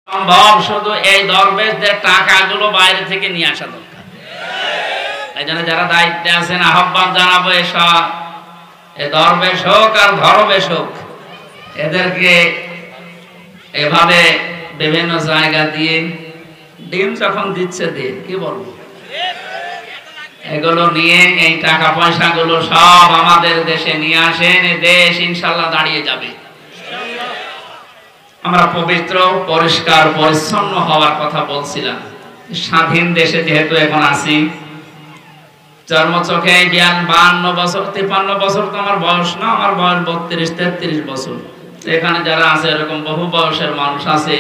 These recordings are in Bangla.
সম্ভব শুধু এই দরবেশদের টাকাগুলো বাইরে থেকে নিয়ে আসা দরকার। এই জন্য যারা দায়িত্বে আছেন আহ্বান জানাবো, এসব এ দরবেশ হোক আর ধরবেশ হোক, এদেরকে এভাবে বিভিন্ন জায়গা দিয়ে ডিম যখন দিচ্ছে দিন, কি বলবো, এগুলো নিয়ে এই টাকা পয়সাগুলো সব আমাদের দেশে নিয়ে আসেন, এই দেশ ইনশাল্লাহ দাঁড়িয়ে যাবে। আমরা পবিত্র পরিষ্কার পরিচ্ছন্ন হওয়ার কথা বলছিলাম। স্বাধীন দেশে যেহেতু এখন আছি, জন্ম চোখে 52 বছর 53 বছর তো আমার বয়স না, আমার বয়স 32-33 বছর। এখানে যারা আছে এরকম বহু বয়সের মানুষ আছে।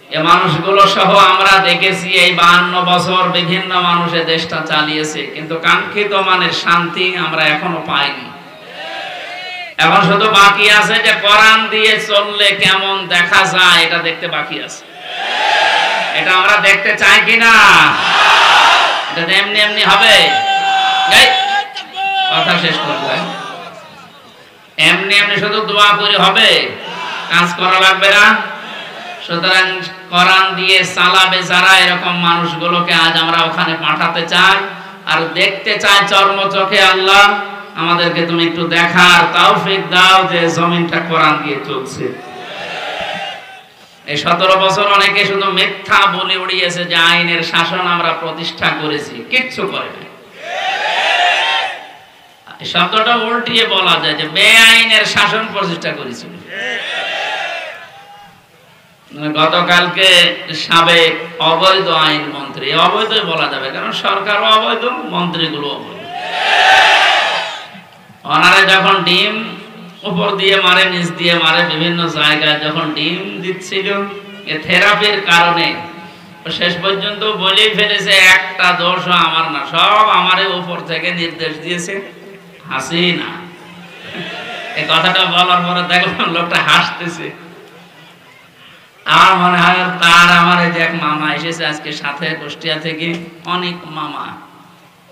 এ মানুষগুলো সহ আমরা দেখেছি এই 52 বছর বিভিন্ন মানুষে দেশটা চালিয়েছে, কিন্তু কাঙ্ক্ষিত মানের শান্তি আমরা এখনো পাইনি। এখন শুধু বাকি আছে যে কোরআন দিয়ে চললে কেমন দেখা যায়, এটা দেখতে বাকি আছে। এটা আমরা দেখতে চাই কিনা? এটা এমনি এমনি হবে? কথা শেষ করবে এমনি এমনি শুধু দোয়া করে হবে? কাজ করা লাগবে না। সুতরাং কোরআন দিয়ে চালাবে যারা, এরকম মানুষগুলোকে আজ আমরা ওখানে পাঠাতে চাই আর দেখতে চাই চর্ম চোখে। আল্লাহ আমাদেরকে তুমি একটু দেখার তৌফিক দাও যে জমিনটা কোরআন দিয়ে চলছে। এই 17 বছর অনেকে শুধু মিথ্যা বলে উড়িয়েছে যে আইনের শাসন আমরা প্রতিষ্ঠা করেছি, কিচ্ছু করেনি। এই শব্দটা উল্টিয়ে বলা যায় যে বেআইনের শাসন প্রতিষ্ঠা করেছিল। গতকালকে সাবেক অবৈধ আইন মন্ত্রী, অবৈধই বলা যাবে কারণ সরকারও অবৈধ, মন্ত্রীগুলো অবৈধ। ওনারা যখন ডিম উপর দিয়ে মারে, নিচ দিয়ে মারে, বিভিন্ন জায়গায় যখন ডিম দিচ্ছিল, এ থেরাপির কারণে শেষ পর্যন্ত বলেই ফেলেছে একটা দোষও আমার না, সব আমারে উপর থেকে নির্দেশ দিয়েছে হাসিনা। এই কথাটা বলার পরে দেখলাম লোকটা হাসতেছে। আমার মনে হয় তার আমার এই যে এক মামা এসেছে আজকে সাথে কুষ্টিয়া থেকে, অনেক মামা,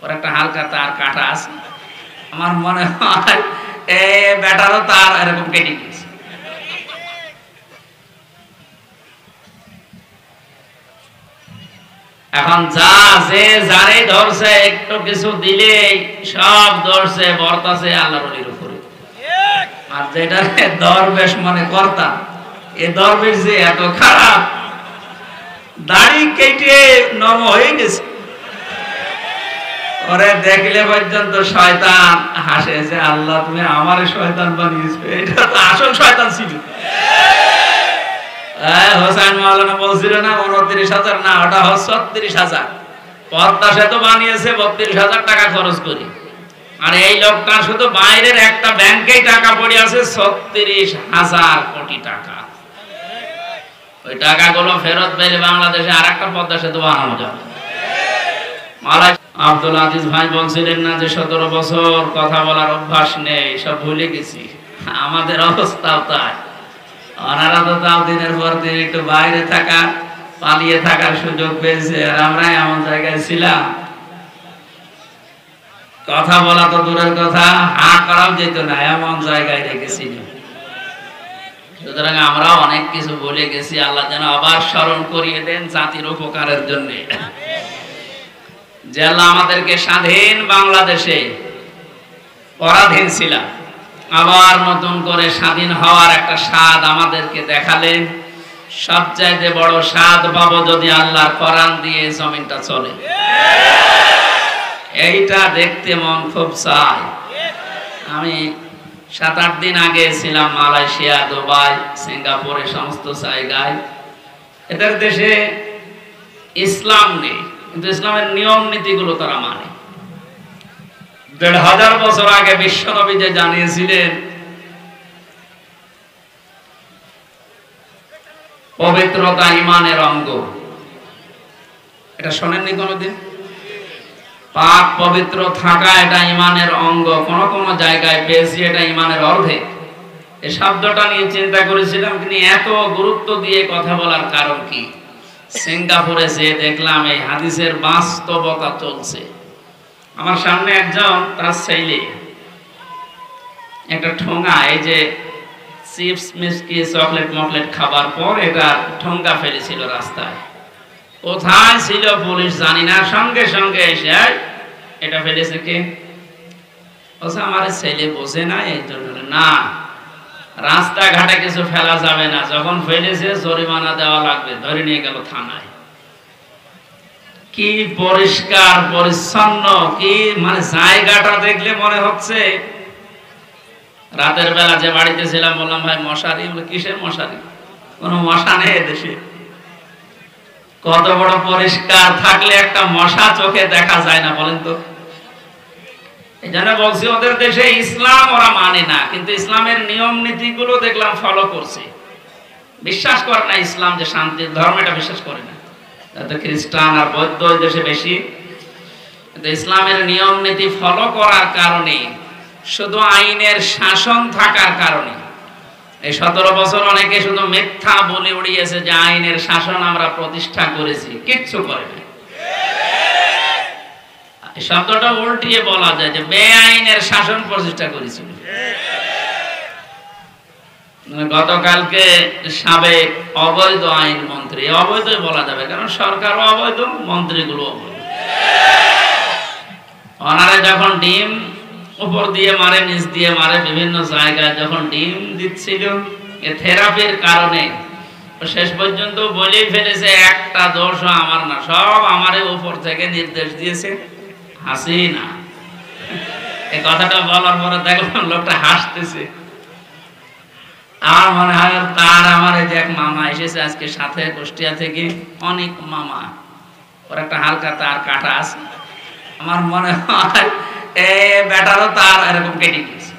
ওর একটা হালকা তার কাটা আছে। আমার মনে হয় এই বেটারও তার এরকম কেটে গেছে। এখন যা যে যারে ধরছে একটু কিছু দিলে সব ধরছে বর্তাছে আল্লাহর ওলির উপরে। আর যেটা দরবেশ মনে করতাম, এ দরবেশ যে এত খারাপ, দাড়ি কেটে নম হয়ে গেছে। ওরে দেখলে পর্যন্ত শয়তান হাসে যে আল্লাহ তুমি আমারে শয়তান বানিয়েছো, এটা তো আসল শয়তান ছিল। হোসেন মাওলানা বলছিল না 29,000 না, ওটা 36,000। পদ্মা সেতু বানিয়েছে 32,000 টাকা খরচ করে, আর এই লোকটা শুধু বাইরের একটা ব্যাংকেই টাকা পড়ে আছে 36,000 কোটি টাকা। ওই টাকাগুলো ফেরত পেলে বাংলাদেশে আর একটা পদ্মা সেতু বানানো যাবে। আব্দুল আজিজ ভাই বলছিলেন না যে 17 বছর কথা বলার অভ্যাস নেই, সব ভুলে গেছি। আমাদের অবস্থাও তাই। ওনারা তো তাও দিনের পর দিন একটু বাইরে থাকা, পালিয়ে থাকার সুযোগ পেয়েছে, আর আমরা এমন জায়গায় ছিলাম কথা বলা তো দূরের কথা, হা করাও যেত না, এমন জায়গায় রেখেছিল। সুতরাং আমরা অনেক কিছু বলে গেছি। আল্লাহ যেন আবার স্মরণ করিয়ে দেন জাতির উপকারের জন্য, যে আল্লাহ আমাদেরকে স্বাধীন বাংলাদেশে পরাধীন ছিলাম, আবার নতুন করে স্বাধীন হওয়ার একটা স্বাদ আমাদেরকে দেখালেন। সবচাইতে বড় স্বাদ পাবো যদি আল্লাহর কোরআন দিয়ে জমিনটা চলে। এইটা দেখতে মন খুব চায়। আমি 7-8 দিন আগে ছিলাম মালয়েশিয়া, দুবাই, সিঙ্গাপুরে, সমস্ত জায়গায়। এদের দেশে ইসলাম নেই, কিন্তু ইসলামের নিয়ম নীতিগুলো তারা মানে। 1,500 বছর আগে বিশ্বনবী যে জানিয়েছিলেন পবিত্রতা ঈমানের অঙ্গ, এটা শোনেননি কোনোদিন? পাক পবিত্র থাকা এটা ঈমানের অঙ্গ। কোন কোন জায়গায় পেয়েছি এটা ঈমানের অর্ধেক। এই শব্দটা নিয়ে চিন্তা করেছিলাম, কিন্তু এত গুরুত্ব দিয়ে কথা বলার কারণ কি? সিঙ্গাপুরে যে দেখলাম এই হাদিসের বাস্তবতা চলছে। আমার সামনে একজন, তার ছেলে একটা ঠোঙা, এই যে চিপস মিষ্টি চকলেট মকলেট খাবার পর এটা ঠোঙ্গা ফেলেছিল রাস্তায়। কোথায় ছিল পুলিশ জানি না, সঙ্গে সঙ্গে এসে এটা ফেলেছে কে? বলছে আমার ছেলে বোঝে না এই জন্য। না, রাস্তাঘাটে কিছু ফেলা যাবে না, যখন ফেলেছে জরিমানা দেওয়া লাগবে। ধরে নিয়ে গেল থানায়। কি পরিষ্কার পরিচ্ছন্ন, কি মানে জায়গাটা দেখলে মনে হচ্ছে। রাতের বেলা যে বাড়িতে ছিলাম বললাম ভাই মশারি, বলে কিসের মশারি? কোনো মশা নেই এদেশে। কত বড় পরিষ্কার থাকলে একটা মশা চোখে দেখা যায় না বলেন তো? এই জন্য বলছি ওদের দেশে ইসলাম ওরা মানে না, কিন্তু ইসলামের নিয়ম নীতি গুলো দেখলাম ফলো করছে। বিশ্বাস করে না ইসলাম যে শান্তির ধর্ম, এটা বিশ্বাস করে না। খ্রিস্টান আর বৌদ্ধ দেশে বেশি, কিন্তু ইসলামের নিয়ম নীতি ফলো করার কারণে, শুধু আইনের শাসন থাকার কারণে, এই 17 বছর অনেকে শুধু মিথ্যা বলে উড়িয়েছে যে আইনের শাসন আমরা প্রতিষ্ঠা করেছি, কিচ্ছু করে না। এই শব্দটা উল্টিয়ে বলা যায় যে বেআইনের শাসন প্রতিষ্ঠা করেছিল। গতকালকে সাবেক অবৈধ আইন মন্ত্রী, অবৈধই বলা যাবে কারণ সরকারও অবৈধ, মন্ত্রীগুলো অবৈধ। ওনারা যখন ডিম উপর দিয়ে মারে, নিচ দিয়ে মারে, বিভিন্ন জায়গায় যখন ডিম দিচ্ছিল, এ থেরাপির কারণে শেষ পর্যন্ত বলেই ফেলেছে একটা দোষও আমার না, সব আমারে উপর থেকে নির্দেশ দিয়েছে হাসিনা। এই কথাটা বলার পরে দেখলাম লোকটা হাসতেছে। আমার মনে হয় তার আমার এই যে এক মামা এসেছে আজকে সাথে কুষ্টিয়া থেকে, অনেক মামা, ওর একটা হালকা তার কাটা আছে। আমার মনে হয় বেটারও তার এরকম কেটে গেছে।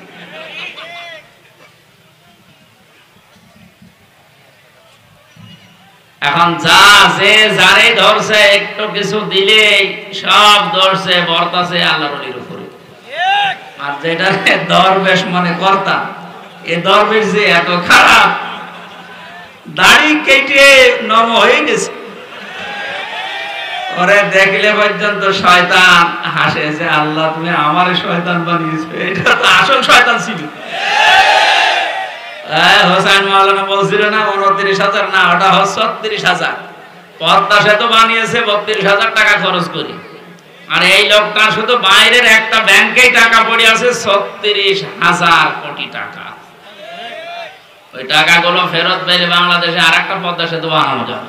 এখন যা যে যারে ধরছে একটু কিছু দিলে সব ধরছে বর্তাছে আল্লাহর ওলির উপরে। আর যেটা দরবেশ মনে কর্তা, এ দরবেশ যে এত খারাপ, দাড়ি কেটে নরম হয়ে গেছে। ওরে দেখলে পর্যন্ত শয়তান হাসে যে আল্লাহ তুমি আমারে শয়তান বানিয়েছো, এটা তো আসল শয়তান ছিল। হোসেন মাওলানা বলছিল না 29,000, না ওটা 36,000। পদ্মা সেতু বানিয়েছে 32,000 টাকা খরচ করি, আর এই লোকটা শুধু বাইরের একটা ব্যাংকেই টাকা পড়ে আছে 36,000 কোটি টাকা। ওই টাকাগুলো ফেরত পেলে বাংলাদেশে আর একটা পদ্মা সেতু বানানো যাবে।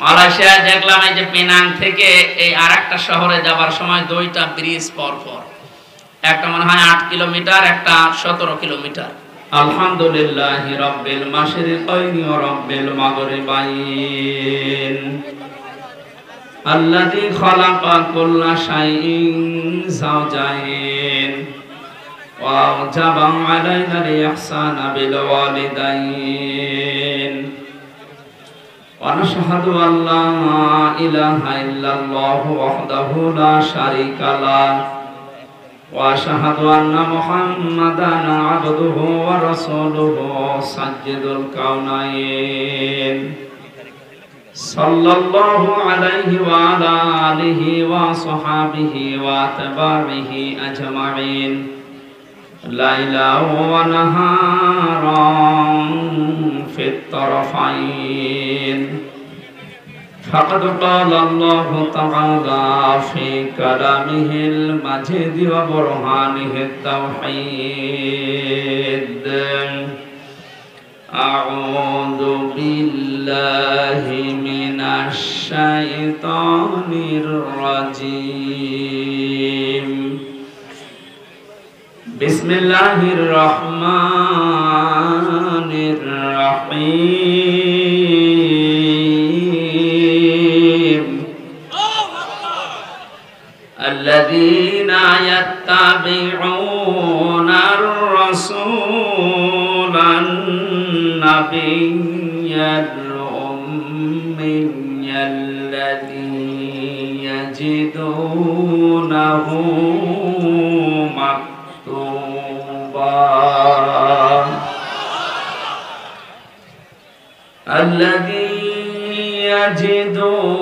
মালয়েশিয়া দেখলাম এই যে পেনাং থেকে এই আর একটা শহরে যাবার সময় 2টা ব্রিজ পর পর, একটা মনে হয় 8 কিলোমিটার, একটা 17 কিলোমিটার। আলহামদুলিল্লাহি রাব্বিল মাশরিকাইনি ওয়া রাব্বিল মাগরিবাইন আল্লাযী খালাকা কুল্লা শাইইন যাওজাইন ওয়া আওজাবা আলাইনাল ইহসানা বিল ওয়ালিদাইন ওয়া নাশহাদু আল্লা ইলাহা ইল্লাল্লাহু ওয়াহদাহু লা শারীকা লাহু وأشهد أن محمدا عبده ورسوله سيد الكونين صلى الله عليه وعلى آله وصحبه وأتباعه أجمعين ليلا ونهارا في الطرفين فقد قال الله تعالى في كلامه المجيد وبرهانه التوحيد أعوذ بالله من الشيطان الرجيم بسم الله الرحمن الرحيم الذين يتبعون الرسول النبي الأمي الذي يجدونه مكتوبا الذي يجدونه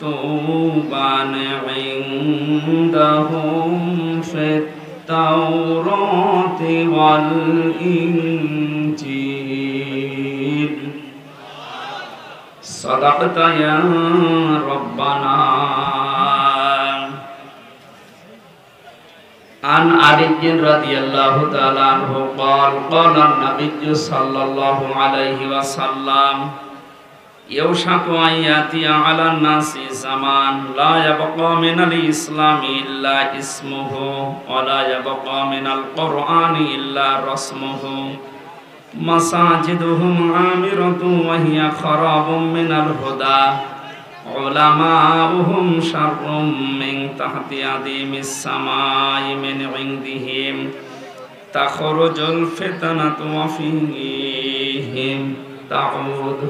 مكتوبا عندهم في التوراة والإنجيل صدقت يا ربنا. عن علي رضي الله تعالى عنه قال قال النبي صلى الله عليه وسلم يوشك أن يأتي على الناس زمان لا يبقى من الإسلام إلا اسمه ولا يبقى من القرآن إلا رسمه مساجدهم عامرة وهي خراب من الهدى علماؤهم شر من تحت أديم السماء من عندهم تخرج الفتنة وفيهم تعود.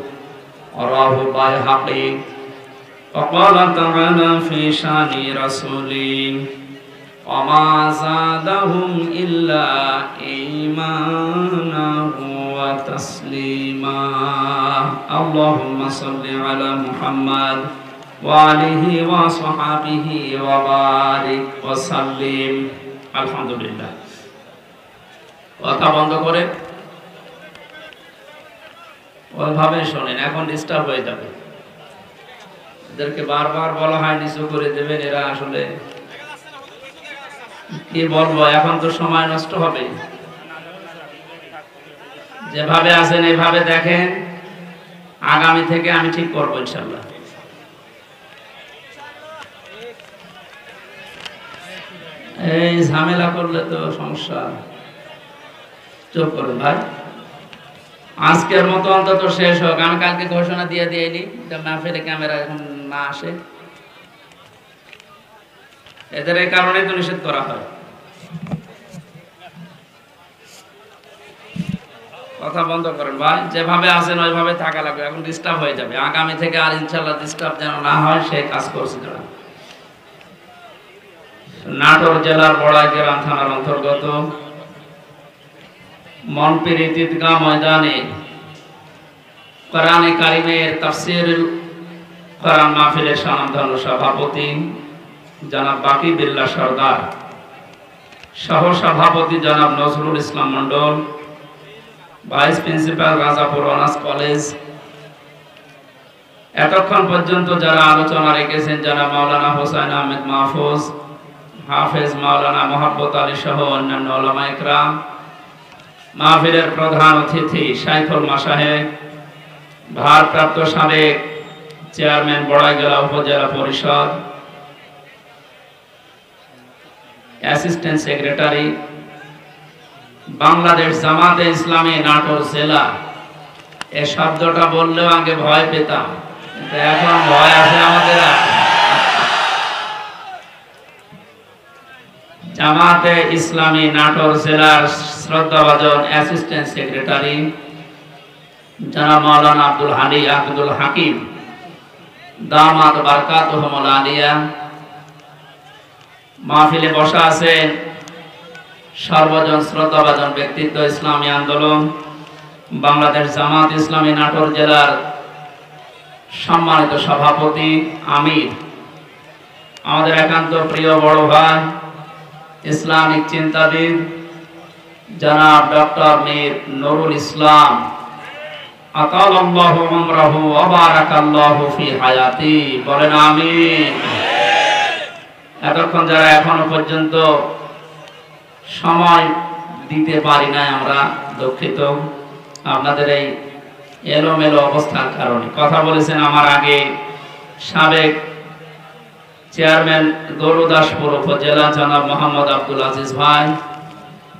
رواه البيهقي. وقال تعالى في شان رسوله وما زادهم إلا إيمانا وتسليما. اللهم صل على محمد وآله وصحبه وبارك وسلم. আলহামদুলিল্লাহ। কথা বন্ধ করে ওইভাবে শোনেন, এখন ডিস্টার্ব হয়ে যাবে। এদেরকে বারবার বলা হয় নিচু করে দেবেন, এরা আসলে কি বলবো, এখন তো সময় নষ্ট হবে। যেভাবে আছেন এইভাবে দেখেন, আগামী থেকে আমি ঠিক করবো ইনশাল্লাহ। এই ঝামেলা করলে তো সমস্যা। চুপ করুন ভাই, আজকের মতো অন্তত শেষ হোক। আমি কালকে ঘোষণা দিয়ে দিইনি মাহফিলে ক্যামেরা এখন না আসে, এদের এই কারণে তো নিষেধ করা হয়। কথা বন্ধ করেন ভাই, যেভাবে আছেন ওইভাবে থাকা লাগবে, এখন ডিস্টার্ব হয়ে যাবে। আগামী থেকে আর ইনশাল্লাহ ডিস্টার্ব যেন না হয় সেই কাজ করছি তারা। নাটোর জেলার বড়াইগ্রাম থানার অন্তর্গত মনপির ঈদগাহ ময়দানে কোরআনে কারিমের তাফসীরুল কোরআন মাহফিলের স্বনামধন্য সভাপতি জনাব বাকি বিল্লাহ সরদার, সহ সভাপতি জনাব Nazrul Islam Mondal, vice principal Rajapur honours college, এতক্ষণ পর্যন্ত যারা আলোচনা রেখেছেন জনাব মাওলানা হোসেন আহমেদ মাহফুজ, হাফেজ মাওলানা মোহাম্মদ আলী সহ অন্যান্য উলামা ইকরাম, মাহফিলের প্রধান অতিথি শাইখুল মাশায়েখ, ভারপ্রাপ্ত সাবেক চেয়ারম্যান বড়াইগ্রাম উপজেলা পরিষদ, অ্যাসিস্ট্যান্ট সেক্রেটারি, বাংলাদেশ জামাতে ইসলামী নাটোর জেলা। এই শব্দটা বললেও আগে ভয় পেতাম, কিন্তু এখন ভয় আছে আমাদের। জামাতে ইসলামী নাটোর জেলার শ্রদ্ধাভাজন অ্যাসিস্ট্যান্ট সেক্রেটারি জনাব মাওলানা আব্দুল হানি আব্দুল হাকিম দামাত বারকাতুহুল আলিয়া। মাহফিলে বসা আছেন সর্বজন শ্রদ্ধাভাজন ব্যক্তিত্ব, ইসলামী আন্দোলন বাংলাদেশ জামাত ইসলামী নাটোর জেলার সম্মানিত সভাপতি আমির, আমাদের একান্ত প্রিয় বড় ভাই ইসলামিক চিন্তাবিদ জনাব ডক্টর মীর নুরুল ইসলাম, আতালাল্লাহু উমরাহু ওয়া বারাকাল্লাহু ফি হায়াতি। বলেন আমিন। এতক্ষণ যারা এখনো পর্যন্ত সময় দিতে পারি নাই, আমরা দুঃখিত আপনাদের এই এলোমেলো অবস্থার কারণে। কথা বলেছেন আমার আগে সাবেক চেয়ারম্যান গরুদাসপুর উপজেলা জনাব মোহাম্মদ আব্দুল আজিজ ভাই,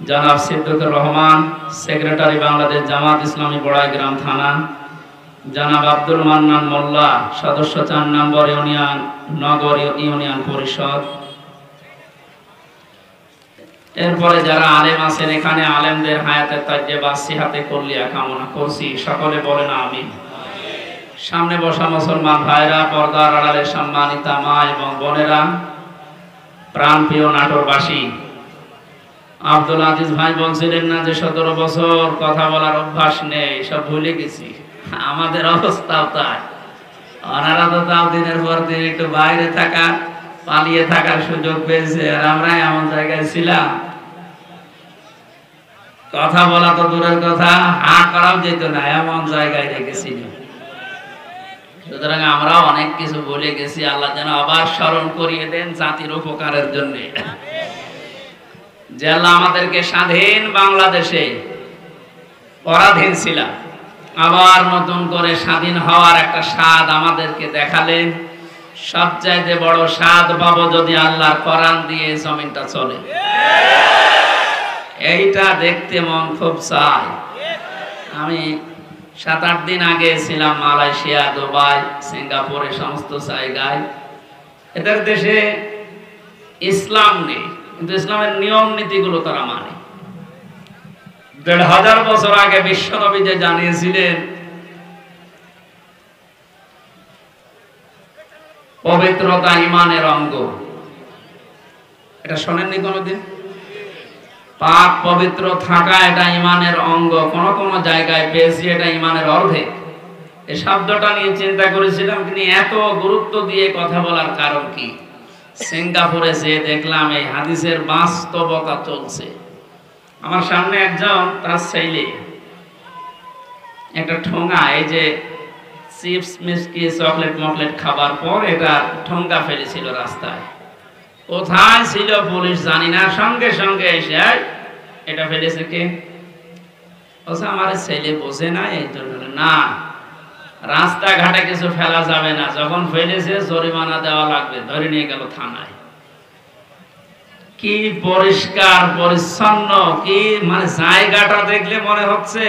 জনাব সিদ্দিকুর রহমান সেক্রেটারি বাংলাদেশ জামাত ইসলামী বড়াইগ্রাম থানা, জনাব আব্দুল মান্নান মোল্লা সদস্য 4 নম্বর ইউনিয়ন নগর ইউনিয়ন পরিষদ। এরপরে যারা আলেম আছেন এখানে, আলেমদের হায়াতের তাজ্জেবা সিহাতে কল্লিয়া কামনা করছি, সকলে বলেন আমিন। সামনে বসা মুসলমান ভাইরা, পর্দার আড়ালে সম্মানিতা মা এবং বোনেরা, প্রাণপ্রিয় নাটোরবাসী, আব্দুল আজিজ ভাই বলছিলেন না যে 17 বছর কথা বলার অভ্যাস নেই, সব ভুলে গেছি। আমাদের অবস্থাও তাই। ওনারা তো তাও দিনের পর দিন একটু বাইরে থাকা, পালিয়ে থাকার সুযোগ পেয়েছে, আর আমরা এমন জায়গায় ছিলাম কথা বলা তো দূরের কথা, হাঁ করাও যেত না, এমন জায়গায় রেখেছিল। সুতরাং আমরা অনেক কিছু বলে গেছি, আল্লাহ যেন আবার স্মরণ করিয়ে দেন জাতির উপকারের জন্য, যে আল্লাহ আমাদেরকে স্বাধীন বাংলাদেশে পরাধীন ছিলাম, আবার নতুন করে স্বাধীন হওয়ার একটা স্বাদ আমাদেরকে দেখালেন। সবচাইতে বড় স্বাদ পাবো যদি আল্লাহর কোরআন দিয়ে জমিনটা চলে, এইটা দেখতে মন খুব চায়। আমি 7-8 দিন আগে ছিলাম মালয়েশিয়া, দুবাই, সিঙ্গাপুরে, সমস্ত জায়গায়। এদের দেশে ইসলাম নেই, কিন্তু ইসলামের নিয়ম নীতিগুলো তারা মানে। 1500 বছর আগে বিশ্বনবী যে জানিয়েছিলেন পবিত্রতা ঈমানের অঙ্গ, এটা শোনেননি কোনোদিন? পাক পবিত্র থাকা এটা ঈমানের অঙ্গ। কোন কোন জায়গায় পেয়েছি এটা ঈমানের অর্ধেক। এই শব্দটা নিয়ে চিন্তা করেছিলাম, তিনি এত গুরুত্ব দিয়ে কথা বলার কারণ কি? সিঙ্গাপুরে যে দেখলাম এই হাদিসের বাস্তবতা চলছে। আমার সামনে একজন, তার ছেলে একটা ঠোঙা, এই যে চিপস মিষ্টি চকলেট মকলেট খাবার পর এটা ঠোঙ্গা ফেলেছিল রাস্তায়। কোথায় ছিল পুলিশ জানি না, সঙ্গে সঙ্গে এসে এটা ফেলেছে কে? আমার ছেলে বোঝে না, এই জন্য না, রাস্তাঘাটে কিছু ফেলা যাবে না, যখন ফেলেছে জরিমানা দেওয়া লাগবে। ধরে নিয়ে গেল থানায়। কি পরিষ্কার পরিচ্ছন্ন, কি মানে জায়গাটা দেখলে মনে হচ্ছে।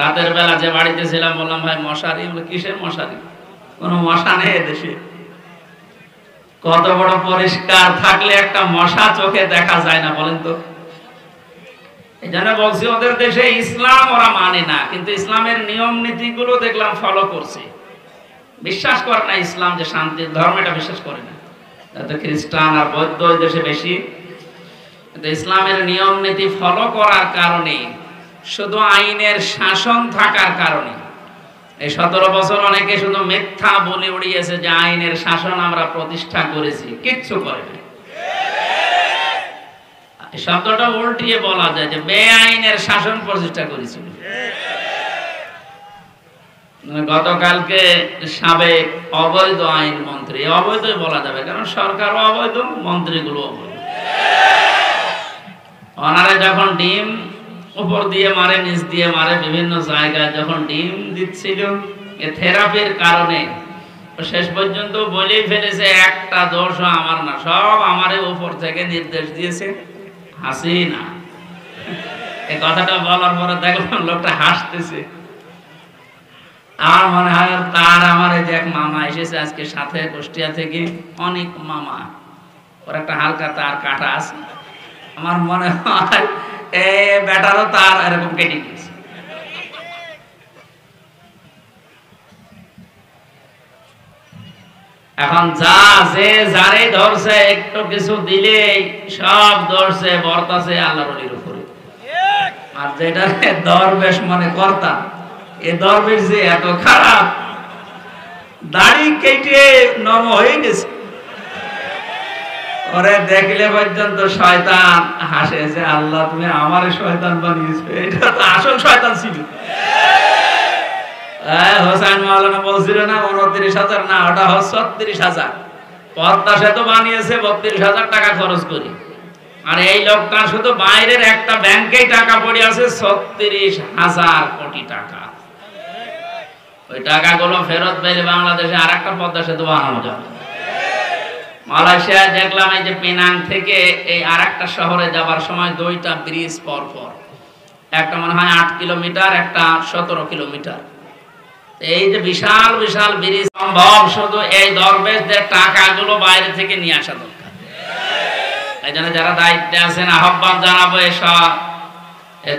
রাতের বেলা যে বাড়িতে ছিলাম বললাম, ভাই মশারি? কিসের মশারি? কোনো মশা নেই দেশে। কত বড় পরিষ্কার থাকলে একটা মশা চোখে দেখা যায় না বলেন তো? এই জন্য বলছি ওদের দেশে ইসলাম ওরা মানে না, কিন্তু ইসলামের নিয়ম নীতিগুলো দেখলাম ফলো করছে। বিশ্বাস করে না ইসলাম যে শান্তির ধর্ম, এটা বিশ্বাস করে না। খ্রিস্টান আর বৌদ্ধ ওই দেশে বেশি। কিন্তু ইসলামের নিয়ম নীতি ফলো করার কারণে, শুধু আইনের শাসন থাকার কারণে, এই 17 বছর অনেকে শুধু মিথ্যা বলে উড়িয়েছে যে আইনের শাসন আমরা প্রতিষ্ঠা করেছি, কিচ্ছু করে না। শব্দটা উল্টিয়ে বলা যায় যে বেআইনের শাসন প্রতিষ্ঠা করেছিল। গতকালকে সাবেক অবৈধ আইন মন্ত্রী, অবৈধই বলা যাবে কারণ সরকারও অবৈধ, মন্ত্রীগুলো অবৈধ। ওনারা যখন ডিম উপর দিয়ে মারে, নিচ দিয়ে মারে, বিভিন্ন জায়গায় যখন ডিম দিচ্ছিল, এ থেরাপির কারণে শেষ পর্যন্ত বলেই ফেলেছে একটা দোষও আমার না, সব আমারে উপর থেকে নির্দেশ দিয়েছে হাসিনা। এই কথাটা বলার পরে দেখলাম লোকটা হাসতেছে। আমার মনে হয় তার আমার এই যে এক মামা এসেছে আজকে সাথে কুষ্টিয়া থেকে, অনেক মামা, ওর একটা হালকা তার কাটা আছে। আমার মনে হয় বেটারও তার এরকম কেটে গেছে। এখন যা যে যারে ধরছে, একটু কিছু দিলে সব ধরছে বর্তাছে আল্লাহর ওলির উপরে। আর যেটা দরবেশ মনে কর্তা, এ দরবেশ যে এত খারাপ, দাড়ি কেটে নরম হয়ে গেছে। ওরে দেখলে পর্যন্ত শয়তান হাসে যে আল্লাহ তুমি আমারে শয়তান বানিয়েছো, এটা তো আসল শয়তান ছিল। হোসেন মাওলানা বলছিল না 29,000, না ওটা 36,000। পদ্মা সেতু বানিয়েছে 32,000 টাকা খরচ করি, আর এই লোকটা শুধু বাইরের একটা ব্যাংকেই টাকা পড়ে আছে 36,000 কোটি টাকা। ওই টাকাগুলো ফেরত পেলে বাংলাদেশে আর একটা পদ্মা সেতু বানানো যাবে। মালয়েশিয়ায় দেখলাম এই যে পেনাং থেকে এই আর একটা শহরে যাবার সময় 2টা ব্রিজ পর পর, একটা মনে হয় 8 কিলোমিটার, একটা 17 কিলোমিটার। এই যে বিশাল বিশাল ব্রিজ, সম্ভব শুধু এই দরবেশদের টাকাগুলো বাইরে থেকে নিয়ে আসা দরকার। এই জন্য যারা দায়িত্বে আছেন আহ্বান জানাবো, এসব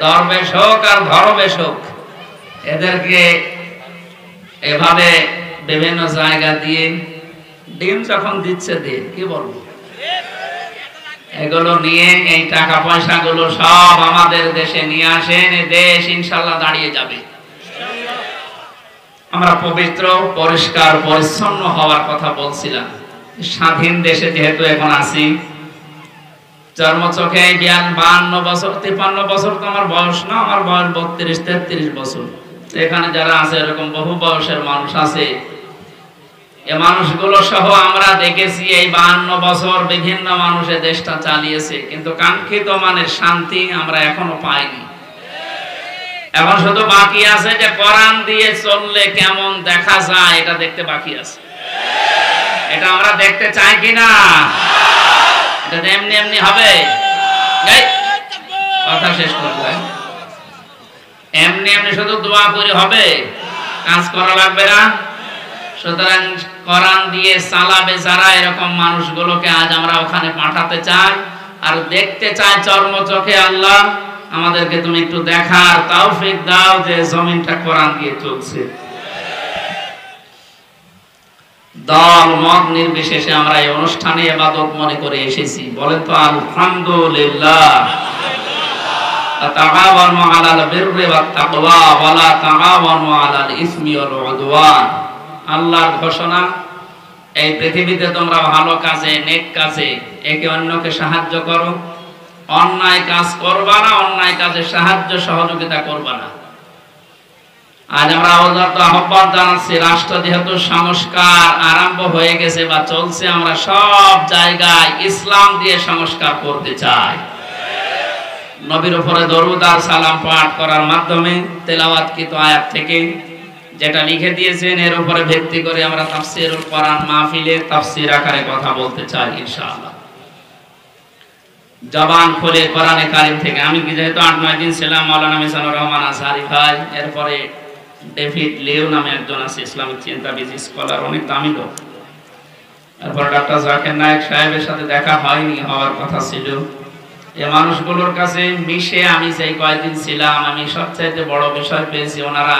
দরবেশ হোক আর ধরবেশ হোক, এদেরকে এভাবে বিভিন্ন জায়গা দিয়ে ডিম যখন দিচ্ছে দিয়ে কি বলবো, এগুলো নিয়ে এই টাকা পয়সা গুলো সব আমাদের দেশে নিয়ে আসেন, দেশ ইনশাল্লাহ দাঁড়িয়ে যাবে। আমরা পবিত্র পরিষ্কার পরিচ্ছন্ন হওয়ার কথা বলছিলাম। স্বাধীন দেশে যেহেতু এখন আছি, জন্মচোখে জ্ঞান 52 বছর 53 বছর তো আমার বয়স না, আমার বয়স 32-33 বছর। এখানে যারা আছে এরকম বহু বয়সের মানুষ আছে। এই মানুষগুলো সহ আমরা দেখেছি এই 52 বছর বিভিন্ন মানুষের দেশটা চালিয়েছে, কিন্তু কাঙ্ক্ষিত মানের শান্তি আমরা এখনো পাইনি। এখন শুধু বাকি আছে যে কোরআন দিয়ে চললে কেমন দেখা যায় এটা দেখতে বাকি আছে। এটা আমরা দেখতে চাই কিনা? এটা এমনি এমনি হবে? কথা শেষ করলে এমনি এমনি শুধু দোয়া করে হবে? কাজ করা লাগবে না? সুতরাং কোরআন দিয়ে চালাবে যারা, এরকম মানুষগুলোকে আজ আমরা ওখানে পাঠাতে চাই আর দেখতে চাই চর্মচোখে। আল্লাহ আমাদেরকে তুমি একটু দেখার তৌফিক দাও যে জমিনটা কোরআন দিয়ে চলছে। দল মত নির্বিশেষে আমরা এই অনুষ্ঠানে ইবাদত মনে করে এসেছি। বলেন তো আলহামদুলিল্লাহ। তাআওয়ানু আলাল বিররি ওয়াত তাকওয়া ওয়া লা তাআওয়ানু আলাল ইসমি ওয়াল উদওয়ান। আল্লাহর ঘোষণা, এই পৃথিবীতে তোমরা ভালো কাজে, নেক কাজে একে অন্যকে সাহায্য করো, অন্যায় কাজ করবা না, অন্যায় কাজে সাহায্য সহযোগিতা করবা না। আজ আমরা আহ্বান জানাচ্ছি, রাষ্ট্র যেহেতু সংস্কার আরম্ভ হয়ে গেছে বা চলছে, আমরা সব জায়গায় ইসলাম দিয়ে সংস্কার করতে চাই। নবীর উপরে দরুদ আর সালাম পাঠ করার মাধ্যমে তেলাওয়াতকৃত আয়াত থেকে যেটা লিখে দিয়েছেন এর উপরে ভিত্তি করে আমরা তাফসীরুল কোরআন মাহফিলে তাফসীর আকারে কথা বলতে চাই ইনশাআল্লাহ। জবান খুলে কোরআনে কারীম থেকে। আমি যেহেতু 8-9 দিন ছিলাম, মাওলানা মিজানুর রহমান আজহারি ভাই, এরপরে ডেভিড লিও নামে একজন আছে ইসলামিক চিন্তাবিদ স্কলার, অনেক দামি লোক। এরপর ডক্টর জাকির নায়েক সাহেবের সাথে দেখা হয়নি, হওয়ার কথা ছিল। এই মানুষগুলোর কাছে মিশে আমি যেই কয়েকদিন ছিলাম, আমি সবচাইতে বড় বিষয় পেয়েছি, ওনারা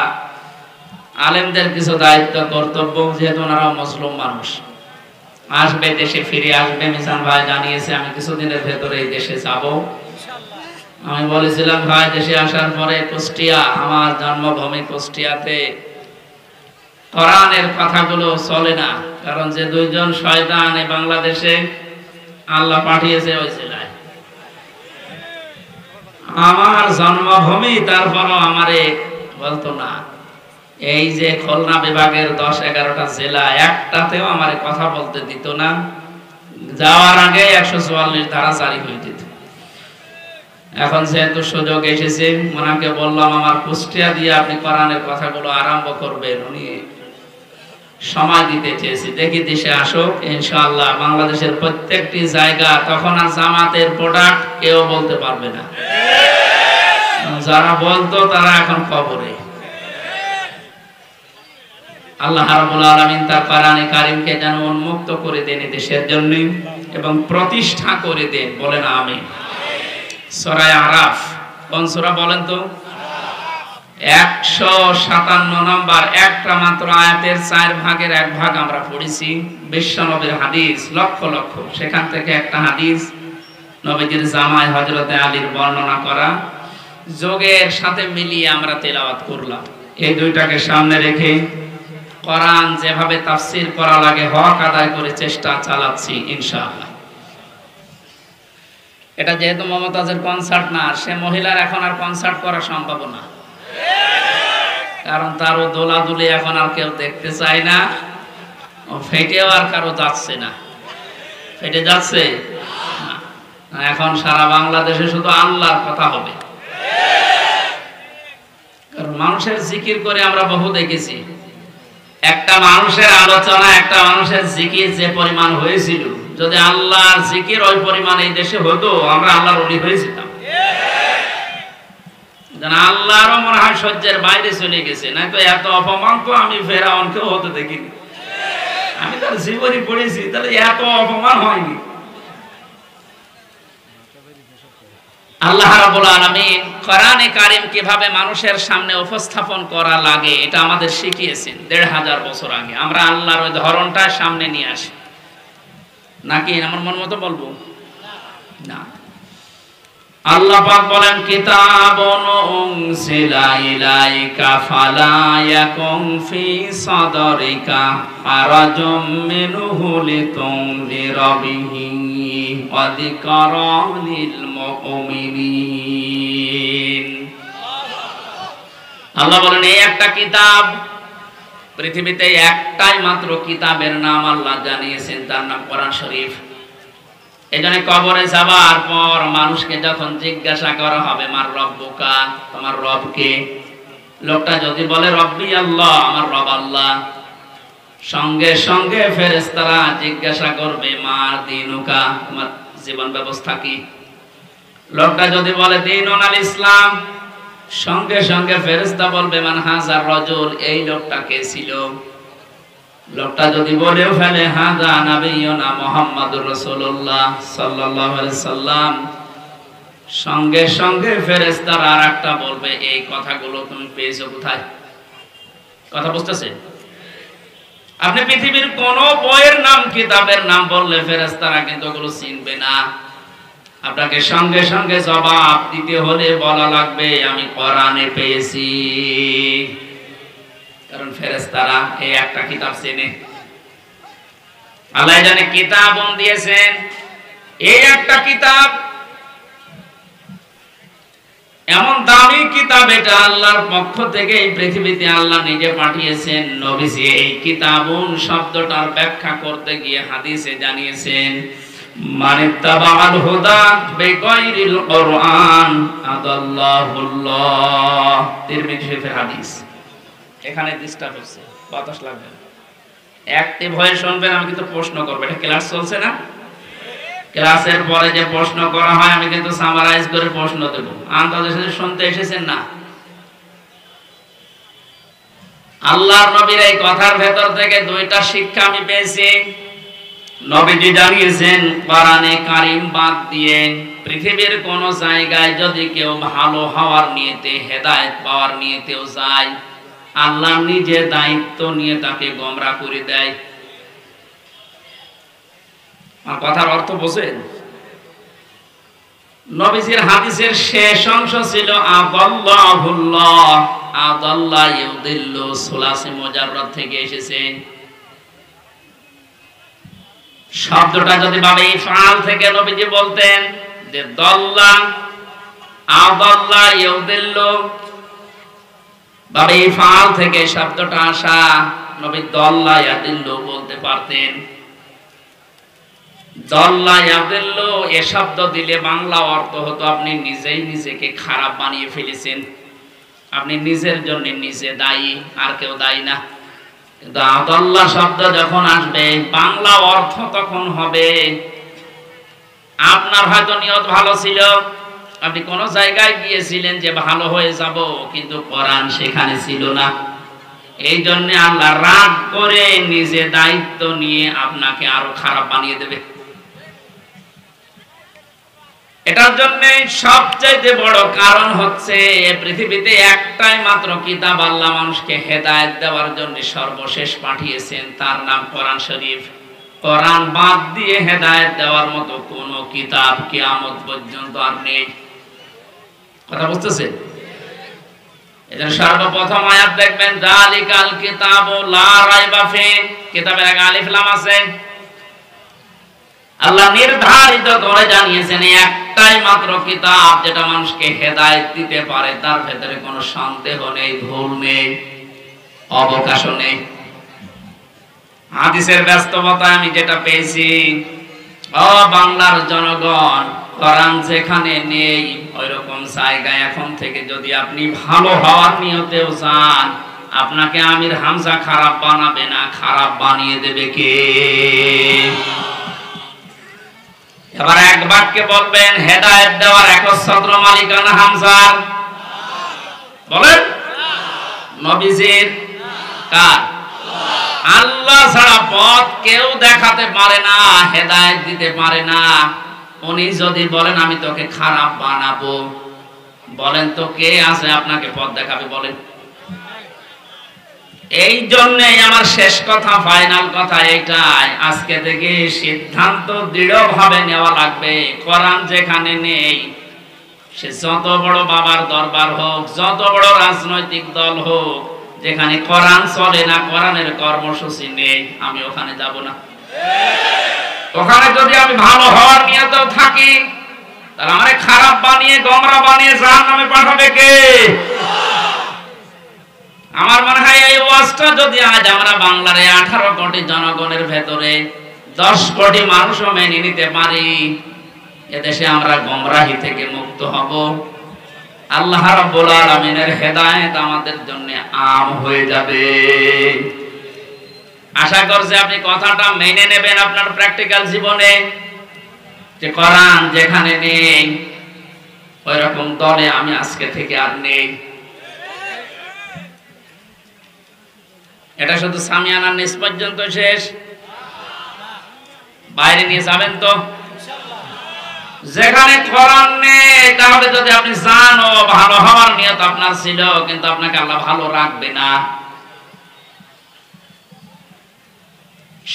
আলেমদের কিছু দায়িত্ব কর্তব্য, যেহেতু ওনারা মুসলিম মানুষ, আসবে, দেশে ফিরে আসবে। মিজান ভাই জানিয়েছে আমি কিছুদিনের ভেতরে এই দেশে যাব। আমি বলেছিলাম ভাই দেশে আসার পরে কুষ্টিয়া, আমার জন্মভূমি কুষ্টিয়াতে কোরআনের কথাগুলো চলে না, কারণ যে দুইজন শয়তান এই বাংলাদেশে আল্লাহ পাঠিয়েছে ওই জেলায়, আমার জন্মভূমি, তারপরও আমারে বলতো না। এই যে খুলনা বিভাগের 10-11টা জেলা, একটাতেও আমারে কথা বলতে দিত না। যাওয়ার আগে 144 ধারা জারি হয়ে যেত। এখন যেহেতু সুযোগ এসেছে, ওনাকে বললাম আমার কুষ্টিয়া দিয়ে আপনি কোরআনের কথাগুলো আরম্ভ করবেন। উনি সময় দিতে চেয়েছি, দেখি দেশে আসুক ইনশাআল্লাহ। বাংলাদেশের প্রত্যেকটি জায়গা তখন আর জামাতের প্রোডাক্ট কেউ বলতে পারবে না। যারা বলতো তারা এখন খবরে। আল্লাহ রাব্বুল আলামিন তার কোরআনে কারীমকে যেন উন্মুক্ত করে দেন দেশের জন্য এবং প্রতিষ্ঠা করে দেন। বলেন আমিন। সূরা আরাফ কোন সূরা বলেন তো? 157 নম্বর, একটা মাত্র আয়াতের 4 ভাগের 1 ভাগ আমরা পড়েছি। বিশ্বনবীর হাদিস লক্ষ লক্ষ, সেখান থেকে একটা হাদিস নবীজির জামাই হযরতে আলীর বর্ণনা করা, যোগের সাথে মিলিয়ে আমরা তেলাওয়াত করলাম। এই দুইটাকে সামনে রেখে কোরআন যেভাবে তাফসীর করা লাগে হক আদায় করে চেষ্টা চালাচ্ছি ইনশাআল্লাহ। এটা যেহেতু মমতাজের কনসার্ট না, সে মহিলার এখন আর কনসার্ট করা সম্ভব না, কারণ তারও দোলাদুলি এখন আর কেউ দেখতে চায় না, ফেটেও আর কারো যাচ্ছে না। ফেটে যাচ্ছে না, এখন সারা বাংলাদেশে শুধু আল্লাহর কথা হবে। কারণ মানুষের জিকির করে আমরা বহু দেখেছি, একটা মানুষের আলোচনা, একটা মানুষের জিকির যে পরিমাণ হয়েছিল, যদি আল্লাহর জিকির ওই পরিমাণ এই দেশে হতো, আমরা আল্লাহর ওলি হয়েছিলাম। আল্লাহরও মনে হয় সহ্যের বাইরে চলে গেছে, না তো এত অপমান তো আমি ফেরাউনকেও হতে দেখিনি। আমি তার জীবনী পড়েছি, তাহলে এত অপমান হয়নি। আল্লাহ রাব্বুল আলামিন কোরআনে কারীম কিভাবে মানুষের সামনে উপস্থাপন করা লাগে এটা আমাদের শিখিয়েছেন 1500 বছর আগে। আমরা আল্লাহর ওই ধরনটা সামনে নিয়ে আসি, নাকি আমার মন মতো বলবো না। আল্লাহ পাক বলেন কিতাবুন উনসিলা ইলাইকা ফালা ইয়াকুম ফি সাদরিকা হারাজুম মিনহু লিতুনযিরা বিহি ওয়া যিকরা লিল মুমিনিন। আল্লাহ বলেন এই একটা কিতাব, পৃথিবীতে একটাই মাত্র কিতাবের নাম আল্লাহ জানিয়েছেন, তার নাম কোরআন শরীফ। এজন্য কবরে যাবার পর মানুষকে যখন জিজ্ঞাসা করা হবে মার রব্বুকা, তোমার রব কে, লোকটা যদি বলে রব্বি আল্লাহ, আমার রব আল্লাহ, সঙ্গে সঙ্গে ফেরেশতারা জিজ্ঞাসা করবে মা দীনুকা, তোমার জীবন ব্যবস্থা কি। লোকটা যদি বলে দীনুন আল ইসলাম, সঙ্গে সঙ্গে ফেরেশতা বলবে মান হাজার রাজুল, এই লোকটা কে ছিল। লোকটা যদি বলেও ফেলে হাদা নাবিয়ুনা মুহাম্মাদুর রাসূলুল্লাহ সাল্লাল্লাহু আলাইহি সাল্লাম, সঙ্গে সঙ্গে ফেরেশতারা আরেকটা বলবে এই কথাগুলো তুমি পেয়েছো কোথায়। কথা বুঝতেছে? আপনি পৃথিবীর কোন বইয়ের নাম, কিতাবের নাম বললে ফেরেশতারা কিন্তু ওগুলো চিনবে না। আপনাকে সঙ্গে সঙ্গে জবাব দিতে হলে বলা লাগবে আমি কোরআনে পেয়েছি, কারণ ফেরেশতারা এই একটা কিতাব চেনে। আল্লাহ জানে কিতাবুন দিয়েছেন, এই একটা কিতাব, এমন দামি কিতাব, এটা আল্লাহর পক্ষ থেকে এই পৃথিবীতে আল্লাহ নিজে পাঠিয়েছেন। নবীজি এই কিতাবুন শব্দটার ব্যাখ্যা করতে গিয়ে হাদিসে জানিয়েছেন মানিত্তাবাআল হুদা বিগাইরিল কুরআন আদাল্লাহুল্লাহ। তিরমিজি শরীফের হাদিস। এখানে ডিস্টার্ব হচ্ছে, বাতাস লাগবে, অ্যাক্টিভ হয়ে শুনবেন। আমি কিন্তু প্রশ্ন করব, এটা ক্লাস চলছে না? ক্লাসের পরে যে প্রশ্ন করা হয় আমি কিন্তু সামারাইজ করে প্রশ্ন দেব। আন্দাজে সাথে শুনতে এসেছেন না? আল্লাহর নবীর এই কথার ভেতর থেকে দুইটা শিক্ষা আমি পেয়েছি। নবীজি জানিয়েছেন কোরআনে কারীম বাদ দিয়ে পৃথিবীর কোন জায়গায় যদি কেউ ভালো হওয়ার নিয়তে, হেদায়েত পাওয়ার নিয়তেও যায়, আল্লাহ নিজে দায়িত্ব নিয়ে তাকে গোমরা করে দেয়। আর কথার অর্থ বোঝেন? নবীজির হাদিসের শেষ অংশ ছিল আদাল্লাহুল্লাহ, আদাল্লা ইউদিল্লু, সুলাসে মুজাররাদ থেকে এসেছে। শব্দটা যদি ভাবে ইফআল থেকে নবীজি বলতেন যে দাল্লা আদাল্লা ইউদিল্লু, ভাবে ইফআল থেকে শব্দটা আসা, নবী দাল্লা ইয়াদিল্লু বলতে পারতেন। দাল্লা ইয়াদিল্লু এ শব্দ দিলে বাংলা অর্থ হতো আপনি নিজেই নিজেকে খারাপ বানিয়ে ফেলেছেন, আপনি নিজের জন্য নিজে দায়ী, আর কেউ দায়ী না। কিন্তু আদাল্লা শব্দ যখন আসবে বাংলা অর্থ তখন হবে আপনার হয়তো নিয়ত ভালো ছিল, আপনি কোন জায়গায় গিয়েছিলেন যে ভালো হয়ে যাব, কিন্তু কোরআন সেখানে ছিল না। এই জন্য আল্লাহ রাগ করে নিজে দায়িত্ব নিয়ে আপনাকে আরো খারাপ বানিয়ে দেবে। এটার জন্য সবচেয়ে বড় কারণ হচ্ছে পৃথিবীতে একটাই মাত্র কিতাব আল্লাহ মানুষকে হেদায়েত দেওয়ার জন্য সর্বশেষ পাঠিয়েছেন, তার নাম কোরআন শরীফ। কোরআন বাদ দিয়ে হেদায়েত দেওয়ার মতো কোন কিতাব কিয়ামত পর্যন্ত আর নেই। কথা বুঝতেছেন? এজন্য সর্বপ্রথম আয়াত দেখবেন যালিকাল কিতাবু লা রাইবা ফি, কিতাবের আগে আলিফ লাম আছে। আল্লাহ নির্ধারিত করে জানিয়েছেন একটাই মাত্র কিতাব যেটা মানুষকে হেদায়েত দিতে পারে, তার ভেতরে কোনো সন্দেহ নেই, ভুল নেই, অবকাশও নেই। হাদিসের ব্যস্ততায় আমি যেটা পেয়েছি, ও বাংলার জনগণ, কোরআন যেখানে নেই ওই রকম জায়গায় এখন থেকে যদি আপনি ভালো হওয়ার নিয়তেও যান, আপনাকে আমির হামজা খারাপ বানাবে না, খারাপ বানিয়ে দেবে কে? এবার এক বাক্যে বলবেন হেদায়েত দেওয়ার একচ্ছত্র মালিকানা হামজার? বলেন। নবীজির? কার? আল্লাহ ছাড়া পথ কেউ দেখাতে পারে না, হেদায়েত দিতে পারে না। উনি যদি বলেন আমি তোকে খারাপ বানাবো, বলেন তো কে আছে আপনাকে পথ দেখাবে? বলেন। এই জন্যই আমার শেষ কথা, ফাইনাল কথা এইটাই, আজকে থেকে সিদ্ধান্ত দৃঢ়ভাবে নেওয়া লাগবে, কোরআন যেখানে নেই সে যত বড় বাবার দরবার হোক, যত বড় রাজনৈতিক দল হোক, যেখানে কোরআন চলে না, কোরআনের কর্মসূচি নেই, আমি ওখানে যাব না। ওখানে যদি আমি ভালো হওয়ার নিয়তেও থাকি, তাহলে আমারে খারাপ বানিয়ে, গোমরা বানিয়ে জাহান্নামে পাঠাবে কে? আমার মনে হয় এই ওয়াজটা যদি আজ আমরা বাংলার 18 কোটি জনগণের ভেতরে 10 কোটি মানুষও মেনে নিতে পারি, এদেশে আমরা গোমরাহি থেকে মুক্ত হব। আল্লাহ রাব্বুল আলামিনের হেদায়েত আমাদের জন্য আম হয়ে যাবে। আশা করছি আপনি কথাটা মেনে নেবেন আপনার প্র্যাকটিক্যাল জীবনে, যে কোরআন যেখানে নেই ওই রকম দলে আমি আজকে থেকে আর নেই। এটা শুধু সামিয়ানার নিচ পর্যন্ত শেষ, বাইরে নিয়ে যাবেন তো? যেখানে কোরআন নেই, তাহলে যদি আপনি জানো ভালো হওয়ার নিয়ত আপনার ছিল, কিন্তু আপনাকে আল্লাহ ভালো রাখবে না।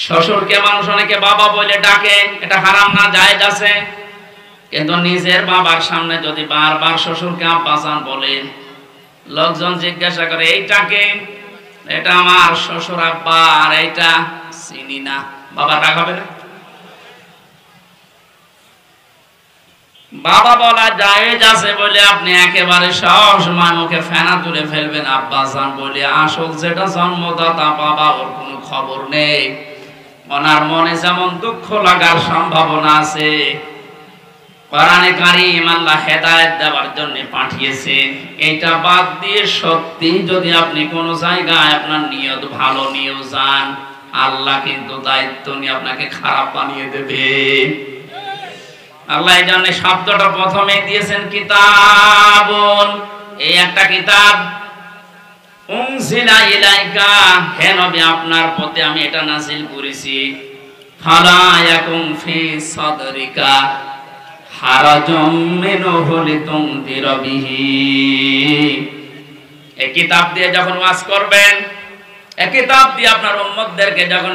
শ্বশুরকে মানুষ অনেকে বাবা বলে ডাকে, এটা হারাম না, জায়েজ আছে, কিন্তু নিজের বাবার সামনে যদি বারবার শ্বশুরকে আব্বাজান বলে, লোকজন জিজ্ঞাসা করে এইটাকে, এটা আমার শ্বশুর আব্বা, আর এইটা চিনি না, বাবা রাগ হবে না? বাবা বলা জায়েজ আছে বলে আপনি একেবারে সবসময় মুখে ফেনা তুলে ফেলবেন আব্বাজান বলে, আসল যেটা জন্মদাতা বাবা, ওর কোনো খবর নেই। ওনার মনে যেমন দুঃখ লাগার সম্ভাবনা আছে, কোরআনে কারীম আল্লাহ হেদায়েত দেওয়ার জন্য পাঠিয়েছেন। এটা বাদ দিয়ে সত্যি যদি আপনি কোন জায়গায় আপনার নিয়ত ভালো নিয়েও যান, আল্লাহ কিন্তু দায়িত্ব নিয়ে আপনাকে খারাপ বানিয়ে দেবে। আল্লাহ এই জন্য শব্দটা প্রথমে দিয়েছেন কিতাবুন, এই একটা কিতাব, উনজিলা ইলাইকা, হে নবী আপনার প্রতি আমি এটা নাযিল করেছি, ফালা ইয়াকুম ফি সাদরিকা হারাজুম মিনহু লিতুনদিরা বিহি। এই কিতাব দিয়ে যখন ওয়াজ করবেন, এই কিতাব দিয়ে আপনার উম্মতদেরকে যখন